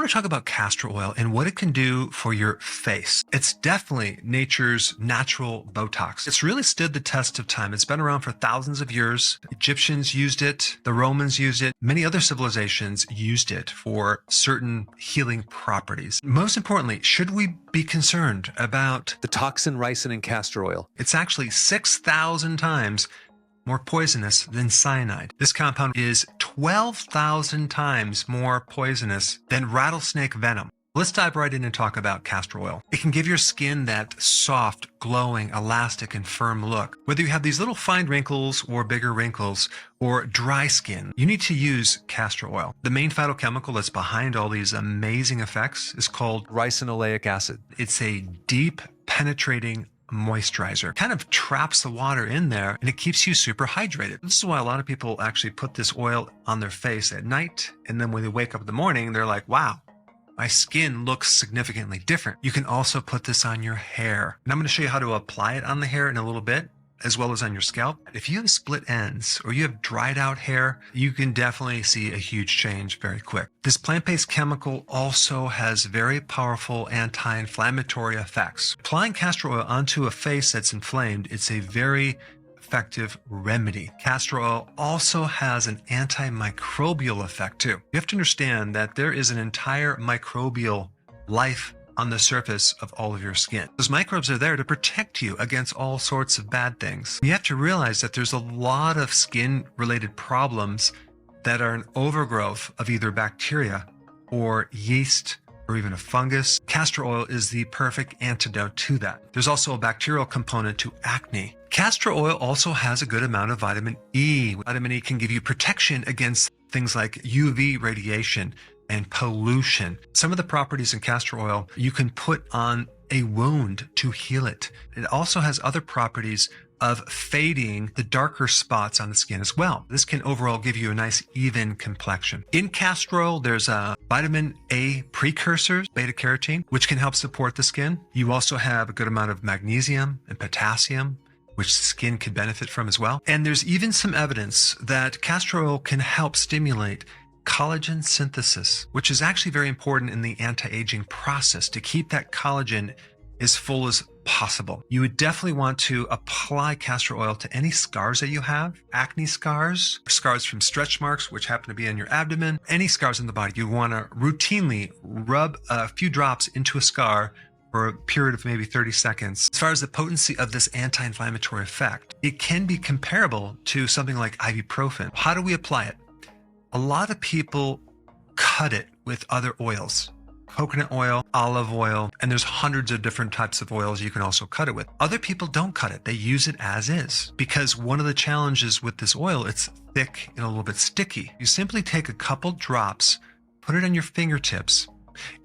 want to talk about castor oil and what it can do for your face. It's definitely nature's natural Botox. It's really stood the test of time. It's been around for thousands of years. Egyptians used it. The Romans used it. Many other civilizations used it for certain healing properties. Most importantly, should we be concerned about The toxin ricin in castor oil. It's actually 6,000 times more poisonous than cyanide. This compound is 12,000 times more poisonous than rattlesnake venom. Let's dive right in and talk about castor oil. It can give your skin that soft, glowing, elastic, and firm look. Whether you have these little fine wrinkles or bigger wrinkles or dry skin, you need to use castor oil. The main phytochemical that's behind all these amazing effects is called Ricinoleic acid. It's a deep, penetrating moisturizer. Kind of traps the water in there and it keeps you super hydrated. This is why a lot of people actually put this oil on their face at night, and then when they wake up in the morning, they're like, wow, my skin looks significantly different. You can also put this on your hair. And I'm going to show you how to apply it on the hair in a little bit, as well as on your scalp. If you have split ends or you have dried out hair, you can definitely see a huge change very quick. This plant-based chemical also has very powerful anti-inflammatory effects. Applying castor oil onto a face that's inflamed, it's a very effective remedy. Castor oil also has an antimicrobial effect too. You have to understand that there is an entire microbial life on the surface of all of your skin. Those microbes are there to protect you against all sorts of bad things. You have to realize that there's a lot of skin-related problems that are an overgrowth of either bacteria or yeast or even a fungus. Castor oil is the perfect antidote to that. There's also a bacterial component to acne. Castor oil also has a good amount of vitamin E. Vitamin E can give you protection against things like UV radiation and pollution. Some of the properties in castor oil you can put on a wound to heal it. It also has other properties of fading the darker spots on the skin as well. This can overall give you a nice even complexion. In castor oil, there's a vitamin A precursors, beta carotene, which can help support the skin. You also have a good amount of magnesium and potassium, which the skin can benefit from as well. And there's even some evidence that castor oil can help stimulate collagen synthesis, which is actually very important in the anti-aging process to keep that collagen as full as possible. You would definitely want to apply castor oil to any scars that you have, acne scars, scars from stretch marks, which happen to be on your abdomen, any scars in the body. You want to routinely rub a few drops into a scar for a period of maybe 30 seconds. As far as the potency of this anti-inflammatory effect, it can be comparable to something like ibuprofen. How do we apply it? A lot of people cut it with other oils, coconut oil, olive oil, and there's hundreds of different types of oils you can also cut it with. Other people don't cut it. They use it as is because one of the challenges with this oil, it's thick and a little bit sticky. You simply take a couple drops, put it on your fingertips,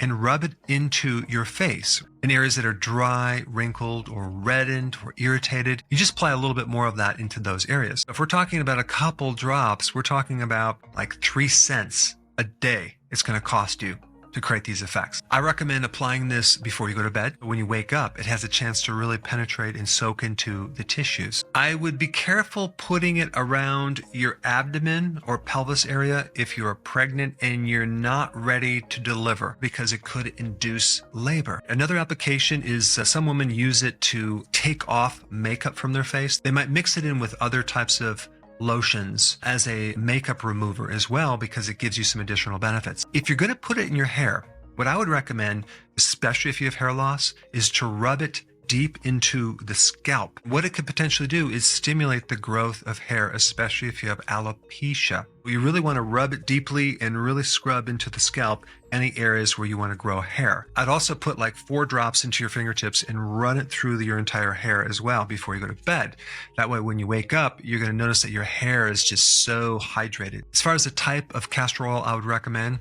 and rub it into your face in areas that are dry, wrinkled, or reddened, or irritated. You just apply a little bit more of that into those areas. If we're talking about a couple drops, we're talking about like 3 cents a day it's going to cost you to create these effects. I recommend applying this before you go to bed. When you wake up, it has a chance to really penetrate and soak into the tissues. I would be careful putting it around your abdomen or pelvis area if you're pregnant and you're not ready to deliver, because it could induce labor. Another application is some women use it to take off makeup from their face. They might mix it in with other types of lotions as a makeup remover as well, because it gives you some additional benefits. If you're going to put it in your hair, what I would recommend, especially if you have hair loss, is to rub it deep into the scalp. What it could potentially do is stimulate the growth of hair, especially if you have alopecia. You really want to rub it deeply and really scrub into the scalp any areas where you want to grow hair. I'd also put like 4 drops into your fingertips and run it through your entire hair as well before you go to bed. That way, when you wake up, you're going to notice that your hair is just so hydrated. As far as the type of castor oil I would recommend,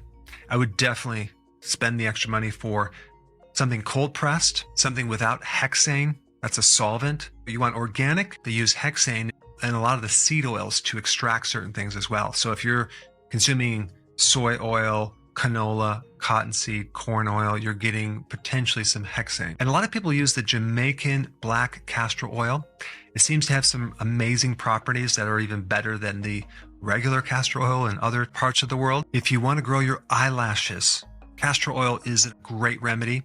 I would definitely spend the extra money for something cold pressed, something without hexane. That's a solvent. You want organic, they use hexane and a lot of the seed oils to extract certain things as well. So if you're consuming soy oil, canola, cottonseed, corn oil, you're getting potentially some hexane. And a lot of people use the Jamaican black castor oil. It seems to have some amazing properties that are even better than the regular castor oil in other parts of the world. If you want to grow your eyelashes, Castor oil is a great remedy.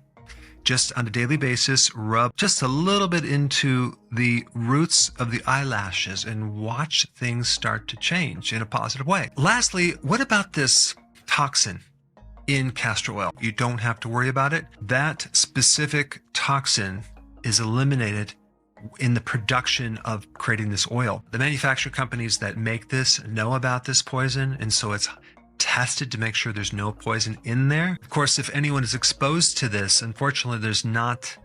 Just on a daily basis, rub just a little bit into the roots of the eyelashes and watch things start to change in a positive way. Lastly, what about this toxin in castor oil? You don't have to worry about it. That specific toxin is eliminated in the production of creating this oil. The manufacturer companies that make this know about this poison, and so it's tested to make sure there's no poison in there. Of course, if anyone is exposed to this, unfortunately, there's not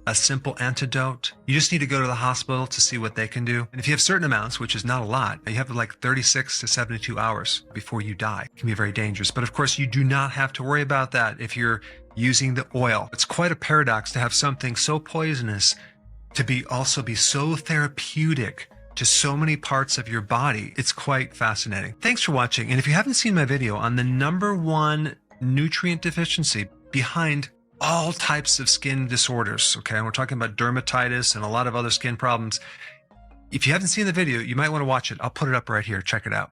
a simple antidote. You just need to go to the hospital to see what they can do. And if you have certain amounts, which is not a lot, you have like 36 to 72 hours before you die. It can be very dangerous. But of course, you do not have to worry about that if you're using the oil. It's quite a paradox to have something so poisonous to also be so therapeutic to so many parts of your body. It's quite fascinating. Thanks for watching. And if you haven't seen my video on the #1 nutrient deficiency behind all types of skin disorders, okay, and we're talking about dermatitis and a lot of other skin problems. If you haven't seen the video, you might want to watch it. I'll put it up right here. Check it out.